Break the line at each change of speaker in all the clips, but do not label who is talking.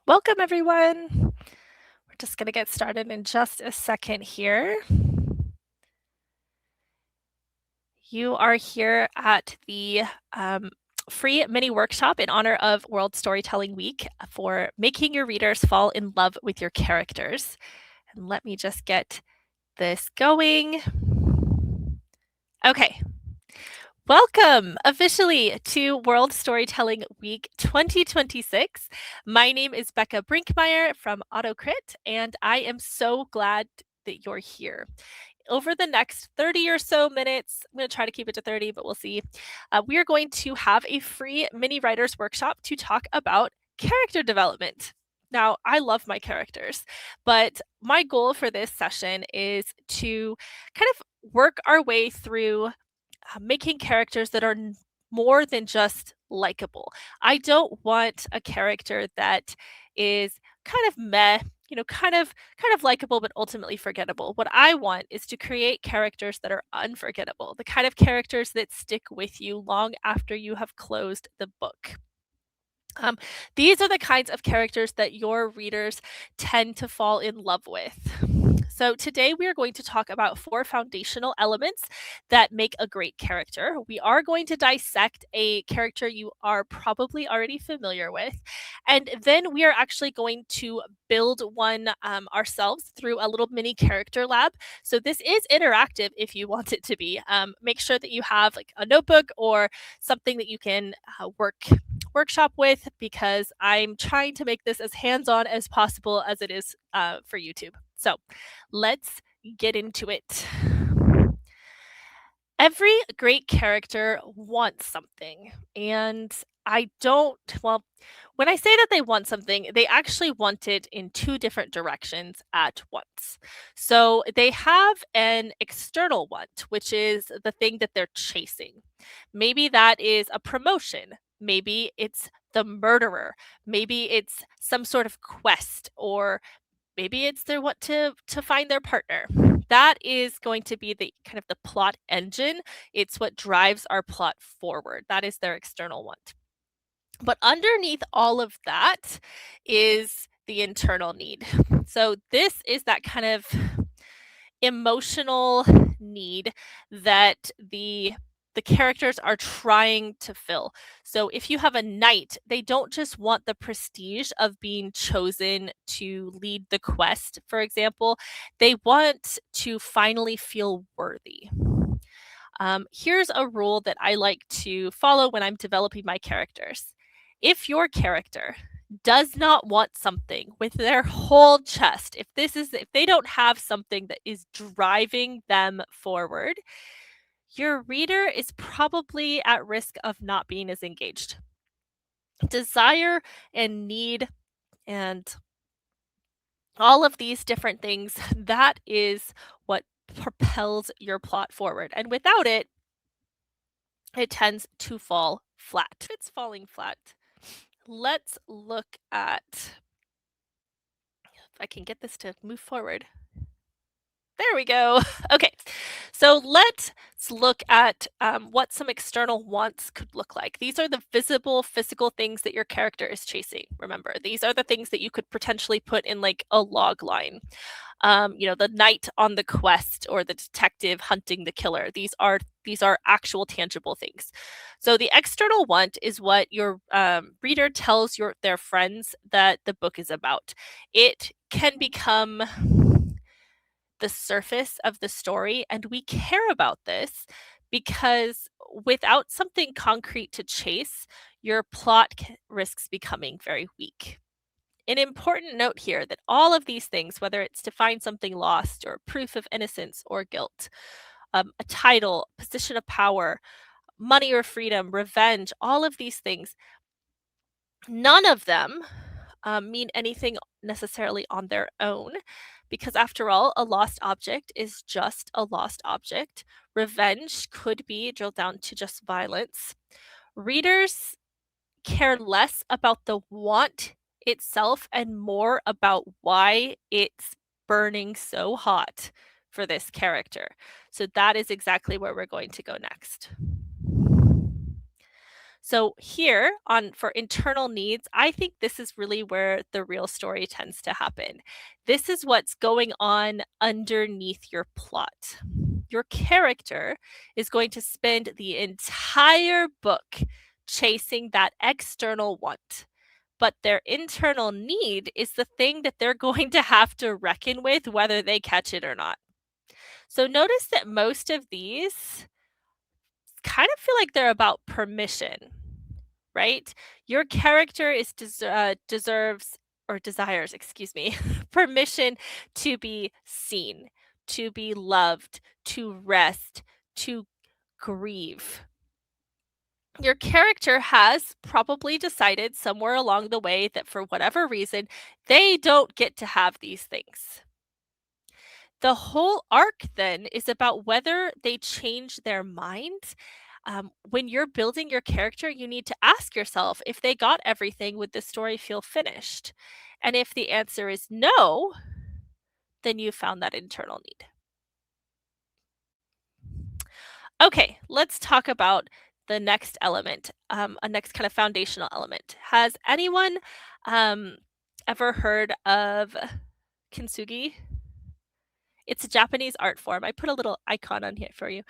Welcome, everyone. We're just going to get started in just a second here. You are here at the free mini workshop in honor of World Storytelling Week for making your readers fall in love with your characters. And let me just get this going. Okay. Welcome officially to World Storytelling Week 2026. My name is Bekah Brinkmeier from AutoCrit, and I am so glad that you're here. Over the next 30 or so minutes, I'm going to try to keep it to 30, but we'll see. We are going to have a free mini writers workshop to talk about character development. Now, I love my characters, but my goal for this session is to kind of work our way through making characters that are more than just likable. I don't want a character that is kind of meh, kind of likable but ultimately forgettable. What I want is to create characters that are unforgettable, the kind of characters that stick with you long after you have closed the book. These are the kinds of characters that your readers tend to fall in love with. So today we are going to talk about 4 foundational elements that make a great character. We are going to dissect a character you are probably already familiar with, and then we are actually going to build one ourselves through a little mini character lab. So this is interactive if you want it to be. Make sure that you have like a notebook or something that you can workshop with, because I'm trying to make this as hands-on as possible as it is for YouTube. So let's get into it. Every great character wants something, and when I say that they want something, they actually want it in 2 different directions at once. So they have an external want, which is the thing that they're chasing. Maybe that is a promotion. Maybe it's the murderer. Maybe it's some sort of quest, or maybe it's their want to find their partner. That is going to be the kind of the plot engine. It's what drives our plot forward. That is their external want. But underneath all of that is the internal need. So this is that kind of emotional need that the characters are trying to fill. So if you have a knight, they don't just want the prestige of being chosen to lead the quest, for example. They want to finally feel worthy. Here's a rule that I like to follow when I'm developing my characters. If your character does not want something with their whole chest, if they don't have something that is driving them forward, your reader is probably at risk of not being as engaged. Desire and need and all of these different things, that is what propels your plot forward. And without it, it tends to fall flat. It's falling flat. Let's look at if I can get this to move forward. There we go. Okay, so let's look at what some external wants could look like. These are the visible physical things that your character is chasing. Remember, these are the things that you could potentially put in like a log line. The knight on the quest or the detective hunting the killer. These are actual tangible things. So the external want is what your reader tells their friends that the book is about. It can become the surface of the story, and we care about this because without something concrete to chase, your plot risks becoming very weak. An important note here that all of these things, whether it's to find something lost or proof of innocence or guilt, a title, position of power, money or freedom, revenge, all of these things, none of them mean anything necessarily on their own, because after all, a lost object is just a lost object. Revenge could be drilled down to just violence. Readers care less about the want itself and more about why it's burning so hot for this character. So that is exactly where we're going to go next. So here on for internal needs, I think this is really where the real story tends to happen. This is what's going on underneath your plot. Your character is going to spend the entire book chasing that external want. But their internal need is the thing that they're going to have to reckon with whether they catch it or not. So notice that most of these kind of feel like they're about permission, right? Your character deserves or desires, excuse me, permission to be seen, to be loved, to rest, to grieve. Your character has probably decided somewhere along the way that for whatever reason, they don't get to have these things. The whole arc then is about whether they change their mind. When you're building your character, you need to ask yourself if they got everything, would the story feel finished? And if the answer is no, then you found that internal need. Okay, let's talk about the next element, a next kind of foundational element. Has anyone um, ever heard of kintsugi? It's a Japanese art form. I put a little icon on here for you.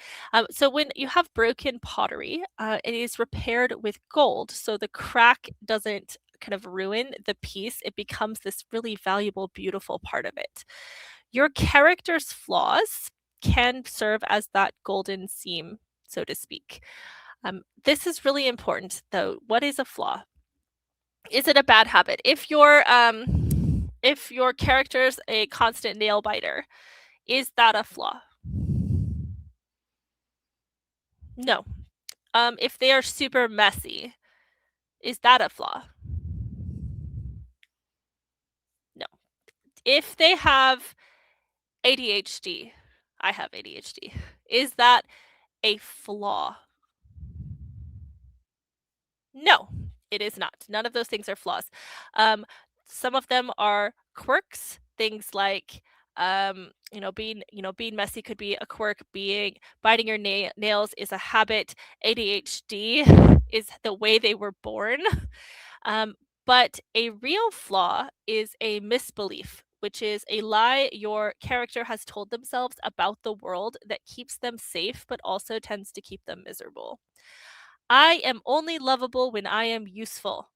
So when you have broken pottery, it is repaired with gold, so the crack doesn't kind of ruin the piece. It becomes this really valuable, beautiful part of it. Your character's flaws can serve as that golden seam, so to speak. This is really important, though. What is a flaw? Is it a bad habit? If your character's a constant nail biter, is that a flaw? No. If they are super messy, is that a flaw? No. If they have ADHD, I have ADHD, is that a flaw? No, it is not. None of those things are flaws. Um, some of them are quirks, things like being messy could be a quirk, being biting your nails is a habit, ADHD is the way they were born. Um, but a real flaw is a misbelief, which is a lie your character has told themselves about the world that keeps them safe, but also tends to keep them miserable. I am only lovable when I am useful.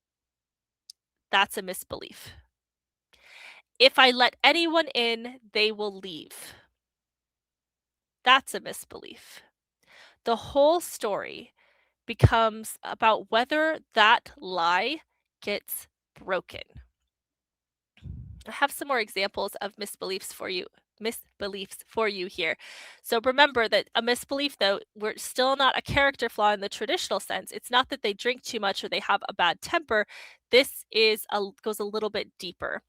That's a misbelief. If I let anyone in, they will leave. That's a misbelief. The whole story becomes about whether that lie gets broken. I have some more examples of misbeliefs for you here. So remember that a misbelief, though, we're still not a character flaw in the traditional sense. It's not that they drink too much or they have a bad temper. This goes a little bit deeper.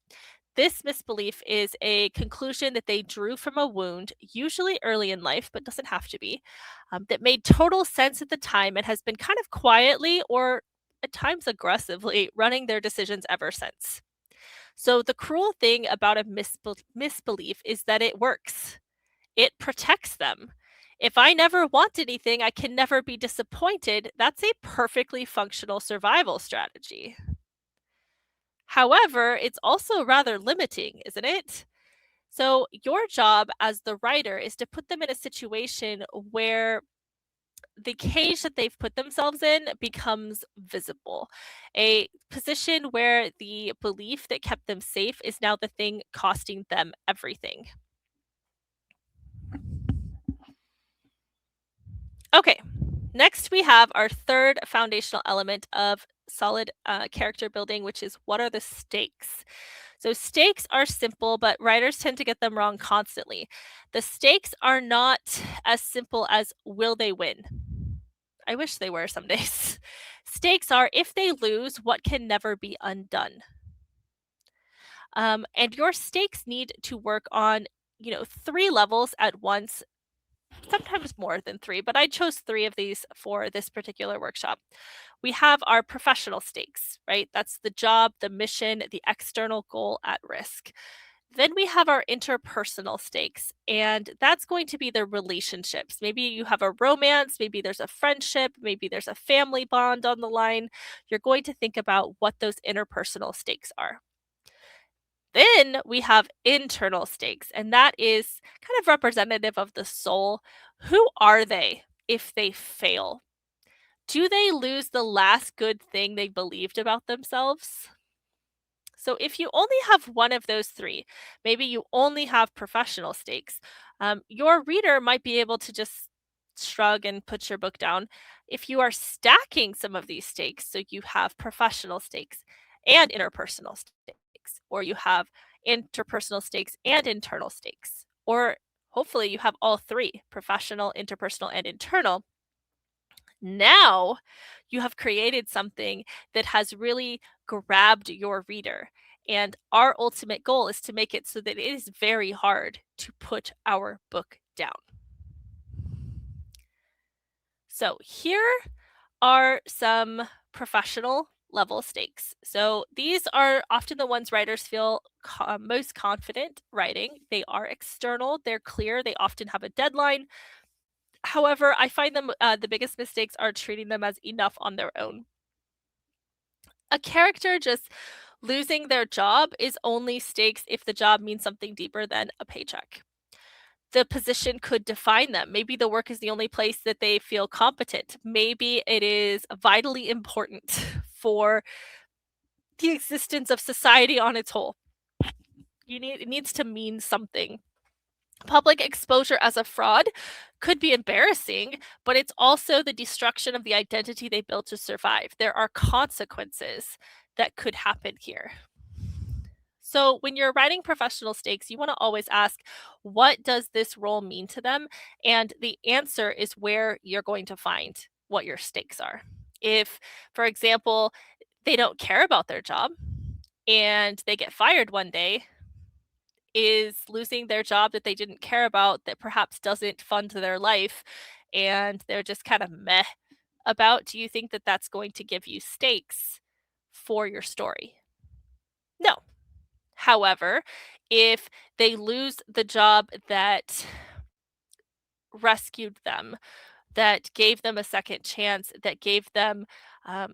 This misbelief is a conclusion that they drew from a wound, usually early in life, but doesn't have to be, that made total sense at the time and has been kind of quietly or at times aggressively running their decisions ever since. So the cruel thing about a misbelief is that it works. It protects them. If I never want anything, I can never be disappointed. That's a perfectly functional survival strategy. However, it's also rather limiting, isn't it? So, your job as the writer is to put them in a situation where the cage that they've put themselves in becomes visible. A position where the belief that kept them safe is now the thing costing them everything. Okay, next we have our third foundational element of solid character building, which is what are the stakes? So, stakes are simple, but writers tend to get them wrong constantly. The stakes are not as simple as will they win? I wish they were some days. Stakes are if they lose, what can never be undone? And your stakes need to work on, three levels at once, sometimes more than three, but I chose three of these for this particular workshop. We have our professional stakes, right? That's the job, the mission, the external goal at risk. Then we have our interpersonal stakes, and that's going to be the relationships. Maybe you have a romance, maybe there's a friendship, maybe there's a family bond on the line. You're going to think about what those interpersonal stakes are. Then we have internal stakes, and that is kind of representative of the soul. Who are they if they fail? Do they lose the last good thing they believed about themselves? So if you only have one of those three, maybe you only have professional stakes, your reader might be able to just shrug and put your book down. If you are stacking some of these stakes, so you have professional stakes and interpersonal stakes, or you have interpersonal stakes and internal stakes, or hopefully you have all three: professional, interpersonal, and internal. Now you have created something that has really grabbed your reader. And our ultimate goal is to make it so that it is very hard to put our book down. So here are some professional level stakes. So these are often the ones writers feel most confident writing. They are external, they're clear, they often have a deadline. However, I find them the biggest mistakes are treating them as enough on their own. A character just losing their job is only stakes if the job means something deeper than a paycheck. The position could define them. Maybe the work is the only place that they feel competent. Maybe it is vitally important for the existence of society on its whole. It needs to mean something. Public exposure as a fraud could be embarrassing, but it's also the destruction of the identity they built to survive. There are consequences that could happen here. So, when you're writing professional stakes, you want to always ask, what does this role mean to them? And the answer is where you're going to find what your stakes are. If, for example, they don't care about their job and they get fired one day, is losing their job that they didn't care about, that perhaps doesn't fund their life, and they're just kind of meh about, do you think that that's going to give you stakes for your story? No. However, if they lose the job that rescued them, that gave them a second chance, that gave them,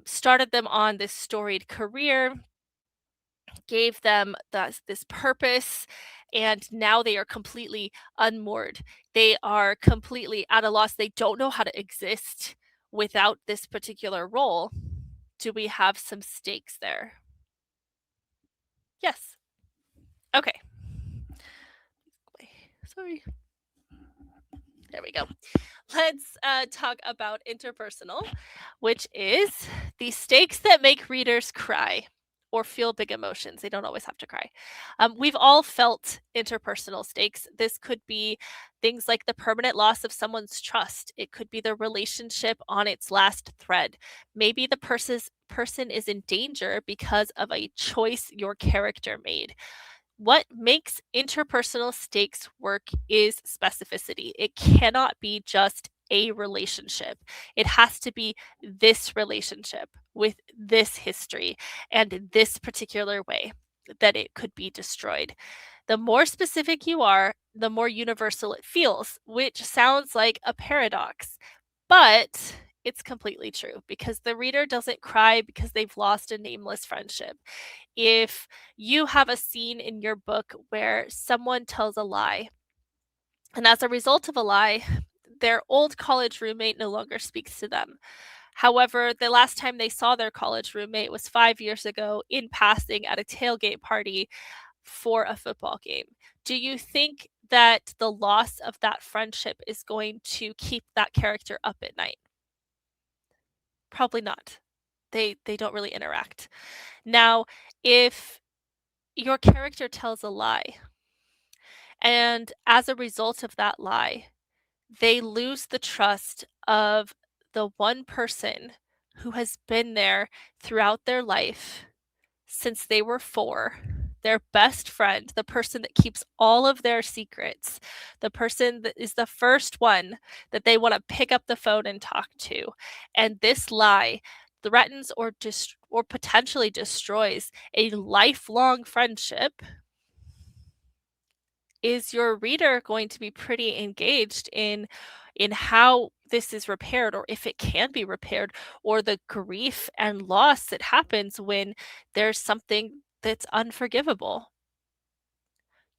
started them on this storied career, gave them this purpose, and now they are completely unmoored. They are completely at a loss. They don't know how to exist without this particular role. Do we have some stakes there? Yes. Okay. Sorry. There we go. Let's talk about interpersonal, which is the stakes that make readers cry or feel big emotions. They don't always have to cry. We've all felt interpersonal stakes. This could be things like the permanent loss of someone's trust. It could be the relationship on its last thread. Maybe the person is in danger because of a choice your character made. What makes interpersonal stakes work is specificity. It cannot be just a relationship. It has to be this relationship with this history and this particular way that it could be destroyed. The more specific you are, the more universal it feels, which sounds like a paradox, but it's completely true because the reader doesn't cry because they've lost a nameless friendship. If you have a scene in your book where someone tells a lie, and as a result of a lie, their old college roommate no longer speaks to them. However, the last time they saw their college roommate was 5 years ago in passing at a tailgate party for a football game. Do you think that the loss of that friendship is going to keep that character up at night? Probably not. They don't really interact. Now, if your character tells a lie, and as a result of that lie, they lose the trust of the one person who has been there throughout their life since they were 4, their best friend, the person that keeps all of their secrets, the person that is the first one that they want to pick up the phone and talk to. And this lie threatens or potentially destroys a lifelong friendship. is your reader going to be pretty engaged in how this is repaired, or if it can be repaired, or the grief and loss that happens when there's something that's unforgivable?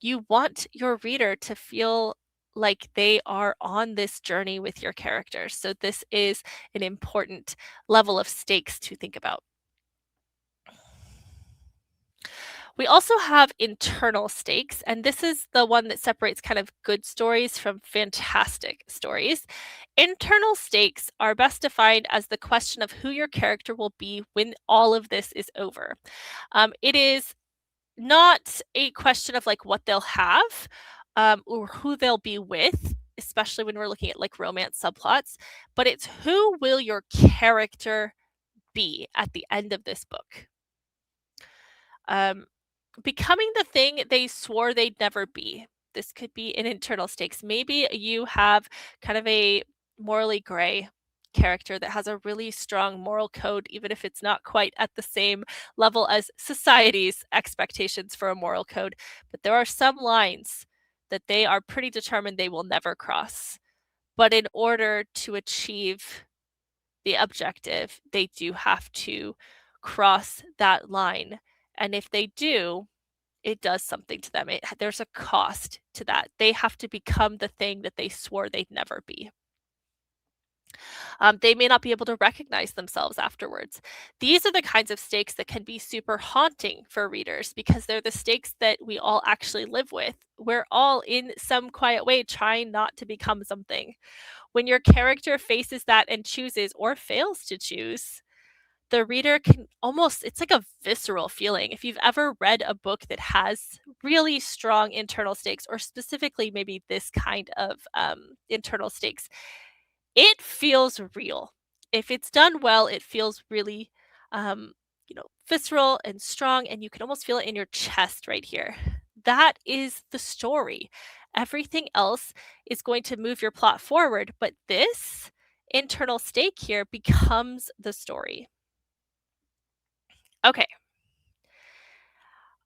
You want your reader to feel like they are on this journey with your characters. So this is an important level of stakes to think about. We also have internal stakes, and this is the one that separates kind of good stories from fantastic stories. Internal stakes are best defined as the question of who your character will be when all of this is over. It is not a question of like what they'll have, or who they'll be with, especially when we're looking at like romance subplots, but it's who will your character be at the end of this book. Um, Becoming the thing they swore they'd never be. This could be an internal stakes. Maybe you have kind of a morally gray character that has a really strong moral code, even if it's not quite at the same level as society's expectations for a moral code. But there are some lines that they are pretty determined they will never cross. But in order to achieve the objective, they do have to cross that line. And if they do, it does something to them. There's a cost to that. They have to become the thing that they swore they'd never be. They may not be able to recognize themselves afterwards. These are the kinds of stakes that can be super haunting for readers because they're the stakes that we all actually live with. We're all in some quiet way trying not to become something. When your character faces that and chooses or fails to choose, the reader can almost, it's like a visceral feeling. If you've ever read a book that has really strong internal stakes, or specifically maybe this kind of internal stakes, it feels real. If it's done well, it feels really, um, visceral and strong, and you can almost feel it in your chest right here. That is the story. Everything else is going to move your plot forward, but this internal stake here becomes the story. Okay.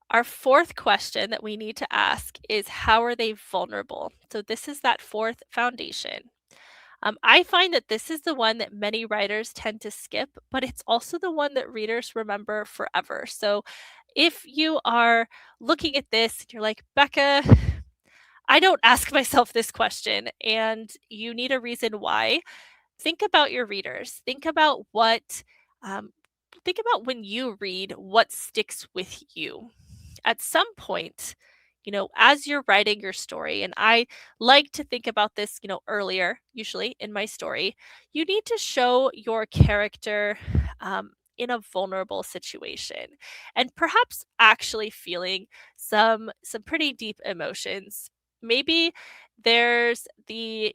Our fourth question that we need to ask is, how are they vulnerable? So this is that fourth foundation. I find that this is the one that many writers tend to skip, but it's also the one that readers remember forever. So if you are looking at this and you're like, Bekah, I don't ask myself this question, and you need a reason why, think about your readers. Um, think about when you read what sticks with you at some point, as you're writing your story, and I like to think about this, earlier, usually in my story, you need to show your character in a vulnerable situation and perhaps actually feeling some pretty deep emotions. Maybe there's the,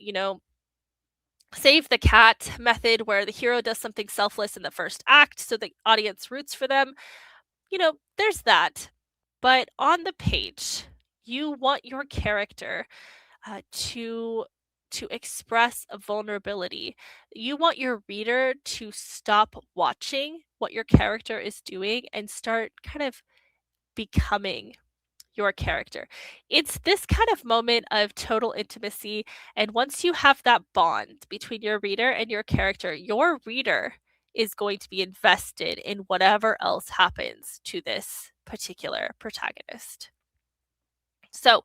save the cat method where the hero does something selfless in the first act so the audience roots for them. There's that. But on the page, you want your character to express a vulnerability. You want your reader to stop watching what your character is doing and start kind of becoming your character. It's this kind of moment of total intimacy. And once you have that bond between your reader and your reader is going to be invested in whatever else happens to this particular protagonist. So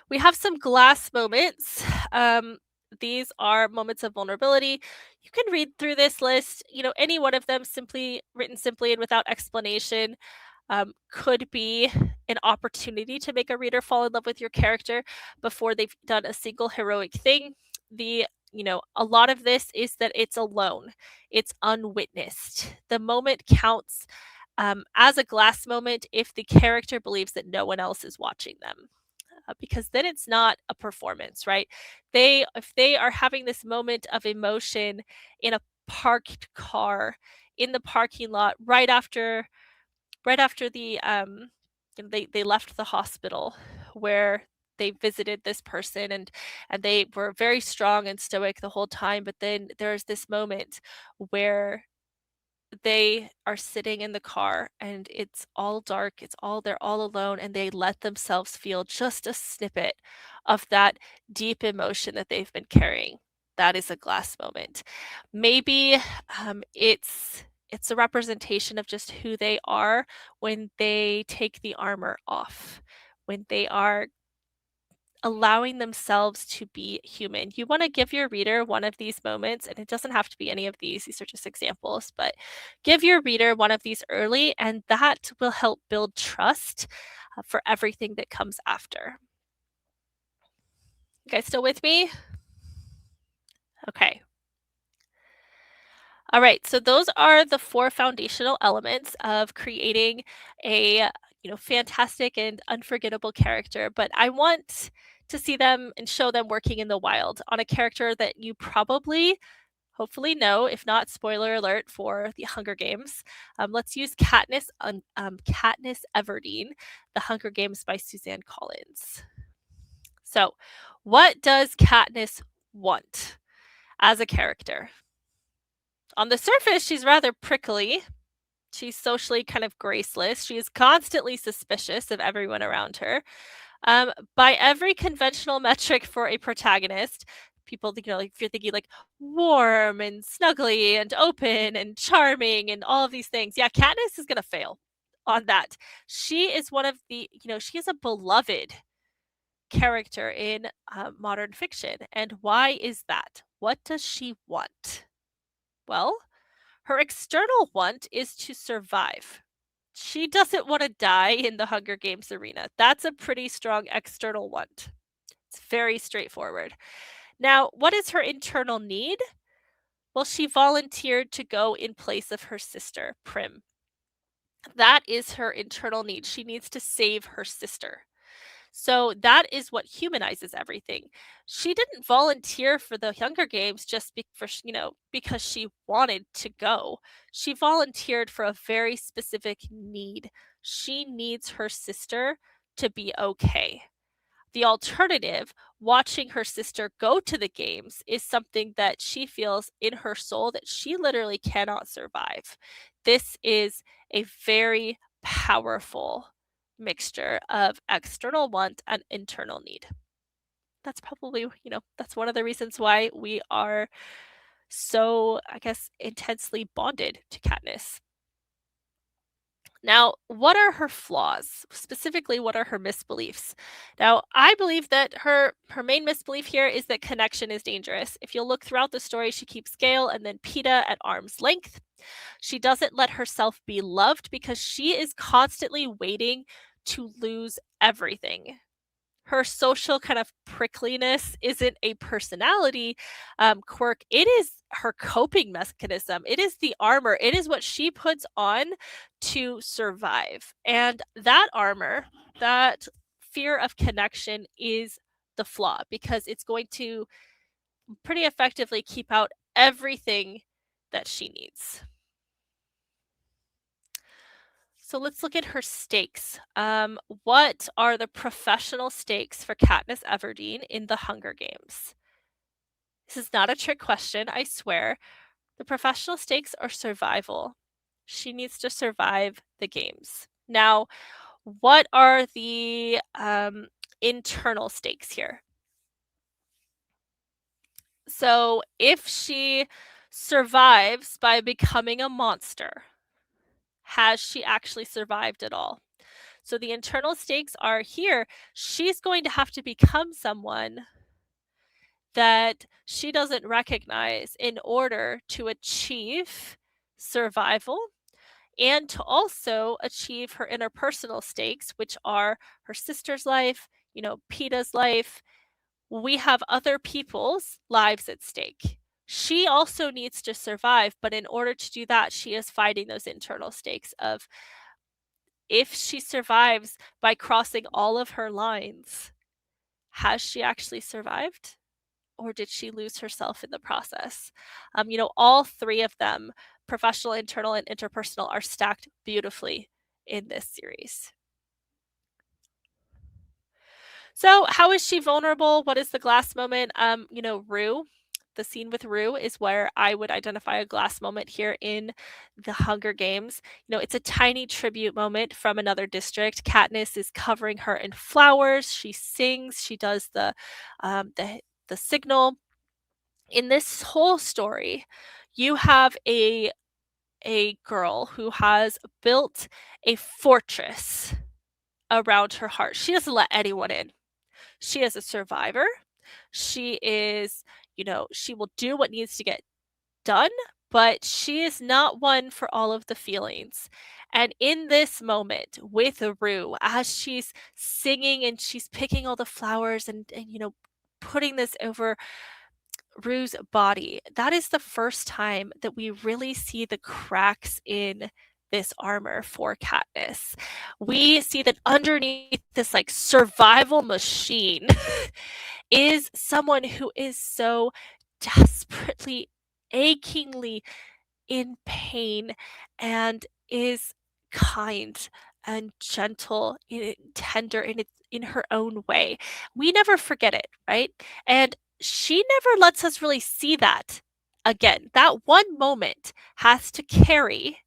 we have some glass moments. These are moments of vulnerability. You can read through this list, any one of them written simply and without explanation, could be an opportunity to make a reader fall in love with your character before they've done a single heroic thing. A lot of this is that it's alone, it's unwitnessed. The moment counts as a glass moment if the character believes that no one else is watching them. Because then it's not a performance, right? If they are having this moment of emotion in a parked car in the parking lot right after they left the hospital where they visited this person, and they were very strong and stoic the whole time, but then there's this moment where they are sitting in the car and it's all dark, they're all alone, and they let themselves feel just a snippet of that deep emotion that they've been carrying. That is a glass moment. Maybe it's a representation of just who they are when they take the armor off, when they are allowing themselves to be human. You want to give your reader one of these moments, and it doesn't have to be any of these are just examples, but give your reader one of these early, and that will help build trust for everything that comes after. You guys still with me? Okay. All right, so those are the four foundational elements of creating a fantastic and unforgettable character. But I want to see them and show them working in the wild on a character that you probably, hopefully, know. If not, spoiler alert for the Hunger Games. Let's use Katniss Everdeen, The Hunger Games by Suzanne Collins. So, what does Katniss want as a character? On the surface, she's rather prickly. She's socially kind of graceless. She is constantly suspicious of everyone around her. By every conventional metric for a protagonist, people, like if you're thinking like warm and snuggly and open and charming and all of these things, yeah, Katniss is gonna fail on that. She is one of the, she is a beloved character in modern fiction. And why is that? What does she want? Well, her external want is to survive. She doesn't want to die in the Hunger Games arena. That's a pretty strong external want. It's very straightforward. Now, what is her internal need? Well, she volunteered to go in place of her sister, Prim. That is her internal need. She needs to save her sister. So that is what humanizes everything. She didn't volunteer for the Hunger Games just because she wanted to go. She volunteered for a very specific need. She needs her sister to be okay. The alternative, watching her sister go to the games, is something that she feels in her soul that she literally cannot survive. This is a very powerful mixture of external want and internal need. That's probably, that's one of the reasons why we are so, I guess, intensely bonded to Katniss. Now, what are her flaws? Specifically, what are her misbeliefs? Now, I believe that her main misbelief here is that connection is dangerous. If you'll look throughout the story, she keeps Gale and then Peeta at arm's length. She doesn't let herself be loved because she is constantly waiting to lose everything. Her social kind of prickliness isn't a personality quirk. It is her coping mechanism. It is the armor. It is what she puts on to survive. And that armor, that fear of connection, is the flaw because it's going to pretty effectively keep out everything that she needs. So let's look at her stakes. What are the professional stakes for Katniss Everdeen in the Hunger Games? This is not a trick question, I swear. The professional stakes are survival. She needs to survive the games. Now, what are the internal stakes here? So if she survives by becoming a monster, has she actually survived at all? So the internal stakes are here. She's going to have to become someone that she doesn't recognize in order to achieve survival and to also achieve her interpersonal stakes, which are her sister's life, Peeta's life. We have other people's lives at stake. She also needs to survive, but in order to do that, she is fighting those internal stakes of if she survives by crossing all of her lines, has she actually survived? Or did she lose herself in the process? All three of them, professional, internal, and interpersonal, are stacked beautifully in this series. So, how is she vulnerable? What is the glass moment? Rue. the scene with Rue is where I would identify a glass moment here in The Hunger Games. It's a tiny tribute moment from another district. Katniss is covering her in flowers. She sings. She does the signal. In this whole story, you have a girl who has built a fortress around her heart. She doesn't let anyone in. She is a survivor. She is, she will do what needs to get done, but she is not one for all of the feelings. And in this moment with Rue, as she's singing and she's picking all the flowers and putting this over Rue's body, that is the first time that we really see the cracks in this armor for Katniss. We see that underneath this like survival machine is someone who is so desperately, achingly in pain and is kind and gentle and tender in her own way. We never forget it, right? And she never lets us really see that again. That one moment has to carry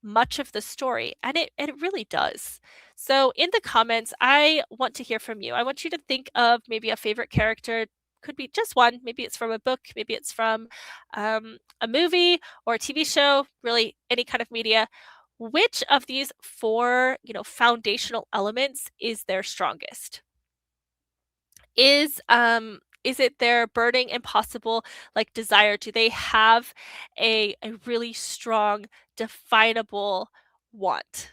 much of the story, and it really does. So in the comments, I want to hear from you. I want you to think of maybe a favorite character. Could be just one. Maybe it's from a book. Maybe it's from a movie or a TV show. Really, any kind of media. Which of these four, foundational elements is their strongest? Is it their burning impossible like desire? Do they have a really strong, definable want?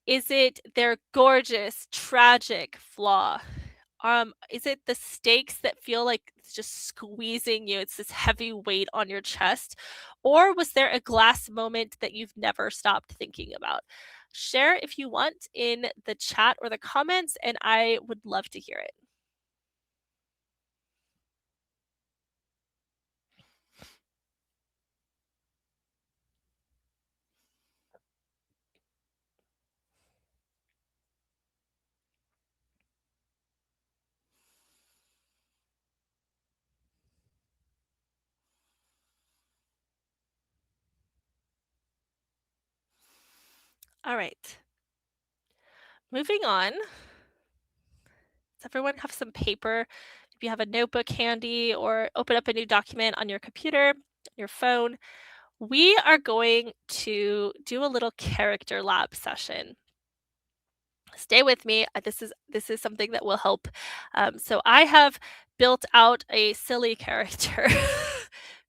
Is it their gorgeous, tragic flaw? Is it the stakes that feel like it's just squeezing you? It's this heavy weight on your chest. Or was there a glass moment that you've never stopped thinking about? Share if you want in the chat or the comments, and I would love to hear it. All right. Moving on. Does everyone have some paper? If you have a notebook handy or open up a new document on your computer, your phone, we are going to do a little character lab session. Stay with me. This is something that will help. So I have built out a silly character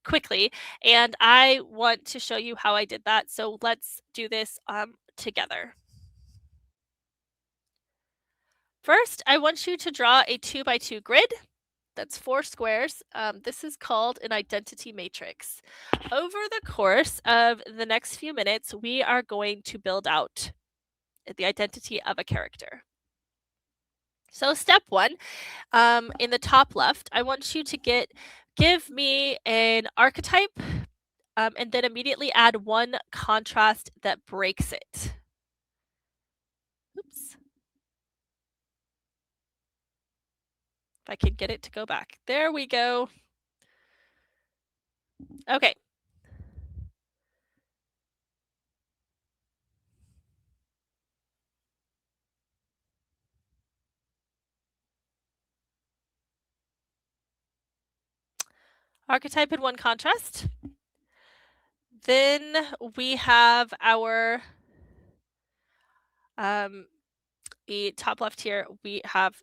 quickly, and I want to show you how I did that. So let's do this together. First, I want you to draw a 2x2 grid. That's 4 squares. This is called an identity matrix. Over the course of the next few minutes, we are going to build out the identity of a character. So step one, in the top left, I want you to give me an archetype and then immediately add one contrast that breaks it. Oops. If I can get it to go back. There we go. Okay. Archetype and one contrast. Then we have our the top left here, we have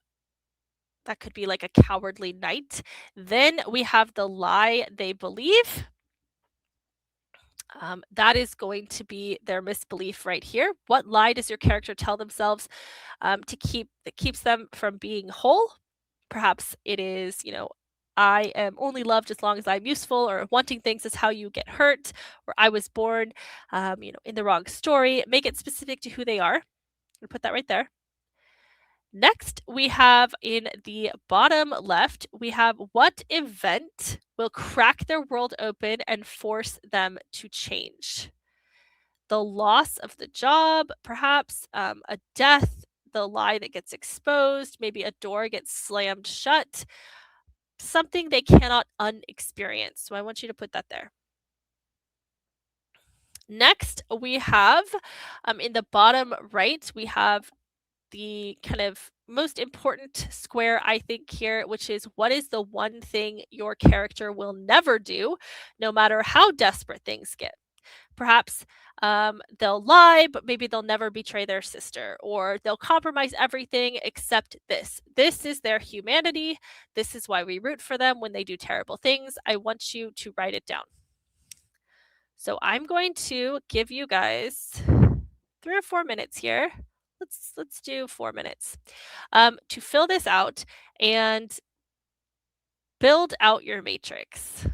that could be like a cowardly knight. Then we have the lie they believe. That is going to be their misbelief right here. What lie does your character tell themselves that keeps them from being whole? Perhaps it is, I am only loved as long as I'm useful, or wanting things is how you get hurt, or I was born, in the wrong story. Make it specific to who they are. And put that right there. Next, we have in the bottom left, we have what event will crack their world open and force them to change? The loss of the job, perhaps a death, the lie that gets exposed, maybe a door gets slammed shut, something they cannot unexperience. So I want you to put that there. Next, we have in the bottom right, we have the kind of most important square, I think, here, which is what is the one thing your character will never do, no matter how desperate things get? Perhaps they'll lie, but maybe they'll never betray their sister, or they'll compromise everything except this. This is their humanity. This is why we root for them when they do terrible things. I want you to write it down. So I'm going to give you guys 3 or 4 minutes here. Let's do 4 minutes to fill this out and build out your matrix.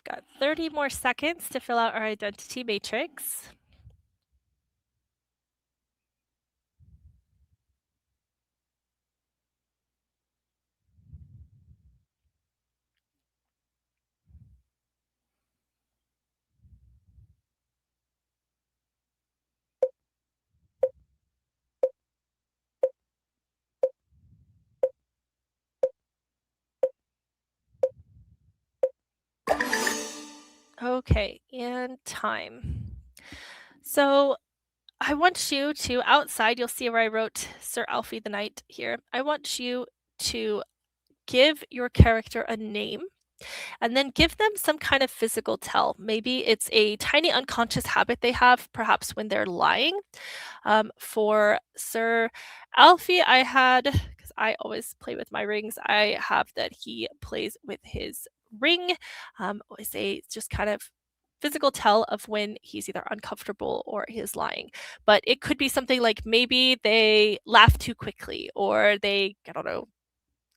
Got 30 more seconds to fill out our identity matrix. Okay, and time. So I want you to, outside, you'll see where I wrote Sir Alfie the Knight here. I want you to give your character a name and then give them some kind of physical tell. Maybe it's a tiny unconscious habit they have, perhaps when they're lying. For Sir Alfie, I had, because I always play with my rings, I have that he plays with his ring. Is a just kind of physical tell of when he's either uncomfortable or he is lying. But it could be something like maybe they laugh too quickly or they, I don't know,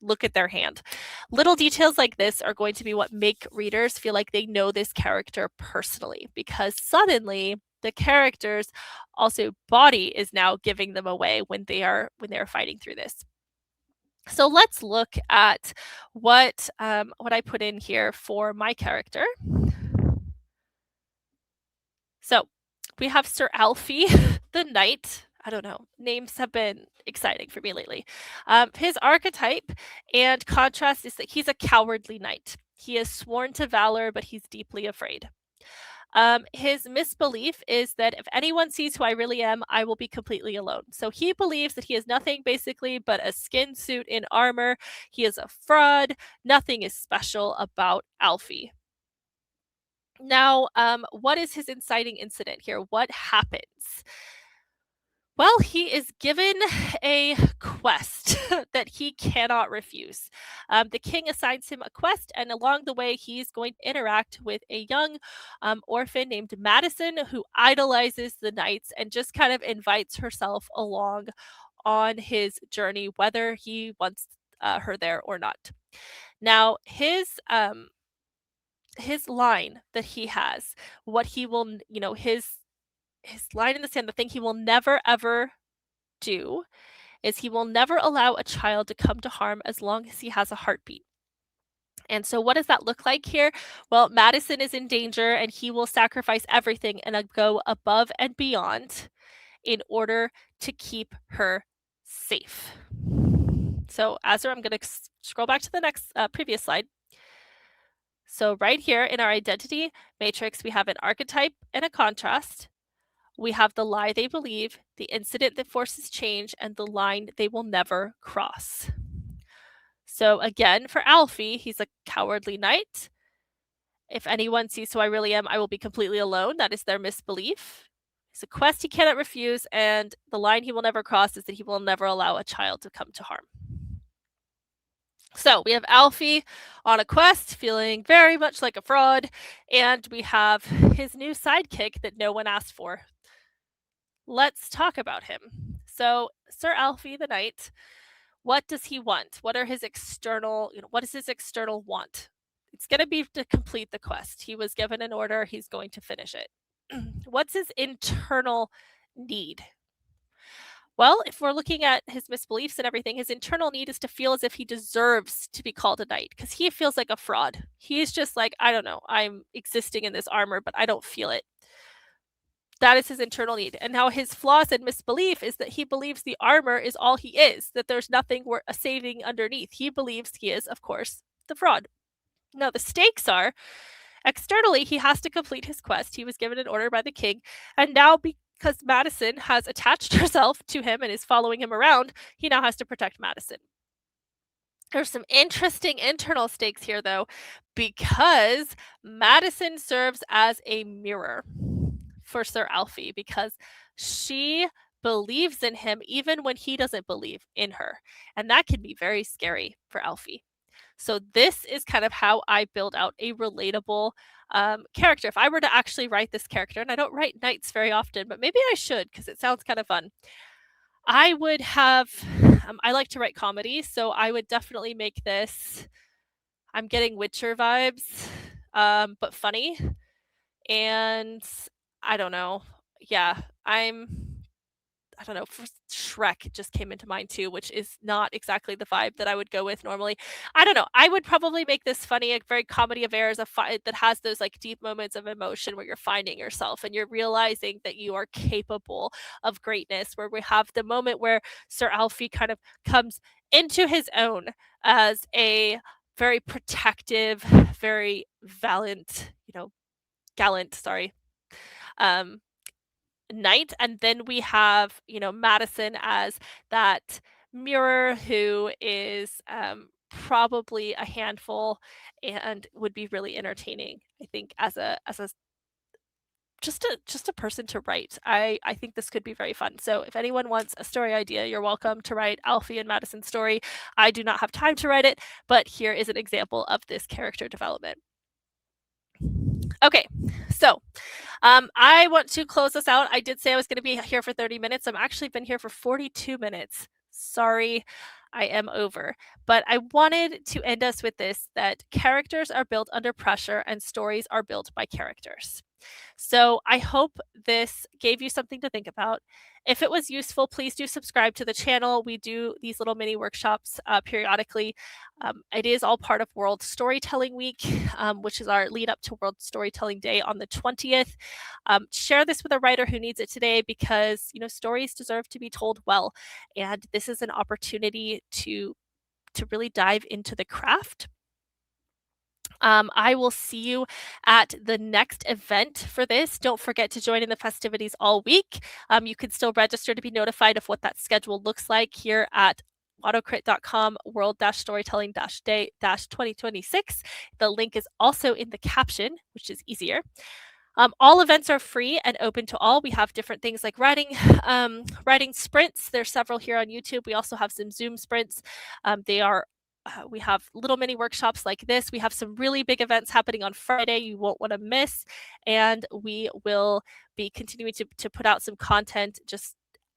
look at their hand. Little details like this are going to be what make readers feel like they know this character personally, because suddenly the character's also body is now giving them away when they are fighting through this. So let's look at what I put in here for my character. So we have Sir Alfie the Knight. I don't know, names have been exciting for me lately. His archetype and contrast is that he's a cowardly knight. He is sworn to valor, but he's deeply afraid. His misbelief is that if anyone sees who I really am, I will be completely alone. So he believes that he is nothing basically but a skin suit in armor. He is a fraud. Nothing is special about Alfie. Now, what is his inciting incident here? What happens? Well, he is given a quest that he cannot refuse. The king assigns him a quest, and along the way, he's going to interact with a young orphan named Madison who idolizes the knights and just kind of invites herself along on his journey, whether he wants her there or not. Now, his line that he has, what he will, his line in the sand, the thing he will never ever do is he will never allow a child to come to harm as long as he has a heartbeat. And so, what does that look like here? Well, Madison is in danger and he will sacrifice everything and go above and beyond in order to keep her safe. So, Azra, I'm going to scroll back to the next previous slide. So, right here in our identity matrix, we have an archetype and a contrast. We have the lie they believe, the incident that forces change, and the line they will never cross. So again, for Alfie, he's a cowardly knight. If anyone sees who I really am, I will be completely alone. That is their misbelief. It's a quest he cannot refuse, and the line he will never cross is that he will never allow a child to come to harm. So we have Alfie on a quest, feeling very much like a fraud, and we have his new sidekick that no one asked for. Let's talk about him. So, Sir Alfie the Knight, what does he want? What are his external, what is his external want? It's going to be to complete the quest. He was given an order, he's going to finish it. What's his internal need? Well, if we're looking at his misbeliefs and everything, his internal need is to feel as if he deserves to be called a knight because he feels like a fraud. He's just like, I don't know, I'm existing in this armor, but I don't feel it. That is his internal need. And now his flaws and misbelief is that he believes the armor is all he is, that there's nothing worth saving underneath. He believes he is, of course, the fraud. Now, the stakes are externally, he has to complete his quest. He was given an order by the king. And now, because Madison has attached herself to him and is following him around, he now has to protect Madison. There's some interesting internal stakes here, though, because Madison serves as a mirror for Sir Alfie because she believes in him even when he doesn't believe in her. And that can be very scary for Alfie. So this is kind of how I build out a relatable character. If I were to actually write this character, and I don't write knights very often, but maybe I should because it sounds kind of fun. I would have, I like to write comedy, so I would definitely make this, I'm getting Witcher vibes, but funny. And I don't know. Yeah, I don't know, Shrek just came into mind too, which is not exactly the vibe that I would go with normally. I don't know. I would probably make this funny, a very comedy of errors, that has those like deep moments of emotion where you're finding yourself and you're realizing that you are capable of greatness. Where we have the moment where Sir Alfie kind of comes into his own as a very protective, very gallant, sorry, um, knight. And then we have, Madison as that mirror who is probably a handful and would be really entertaining, I think, as a just a person to write. I think this could be very fun. So if anyone wants a story idea, you're welcome to write Alfie and Madison's story. I do not have time to write it, but here is an example of this character development. Okay, so I want to close this out. I did say I was going to be here for 30 minutes. I've actually been here for 42 minutes. Sorry, I am over. But I wanted to end us with this, that characters are built under pressure and stories are built by characters. So I hope this gave you something to think about. If it was useful, please do subscribe to the channel. We do these little mini workshops periodically. It is all part of World Storytelling Week, which is our lead up to World Storytelling Day on the 20th. Share this with a writer who needs it today, because stories deserve to be told well, and this is an opportunity to really dive into the craft. I will see you at the next event for this. Don't forget to join in the festivities all week. You can still register to be notified of what that schedule looks like here at autocrit.com world-storytelling-day 2026. The link is also in the caption, which is easier. All events are free and open to all. We have different things like writing sprints. There's several here on YouTube. We also have some Zoom sprints. We have little mini workshops like this. We have some really big events happening on Friday you won't want to miss. And we will be continuing to put out some content just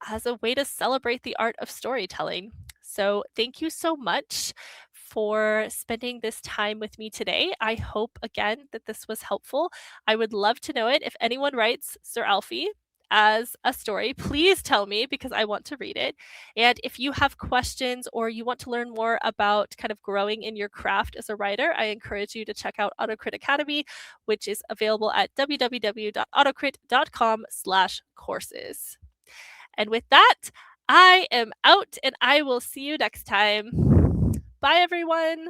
as a way to celebrate the art of storytelling. So thank you so much for spending this time with me today. I hope, again, that this was helpful. I would love to know it. If anyone writes Sir Alfie as a story, please tell me, because I want to read it. And if you have questions or you want to learn more about kind of growing in your craft as a writer, I encourage you to check out AutoCrit Academy, which is available at www.autocrit.com/courses. And with that, I am out, and I will see you next time. Bye, everyone.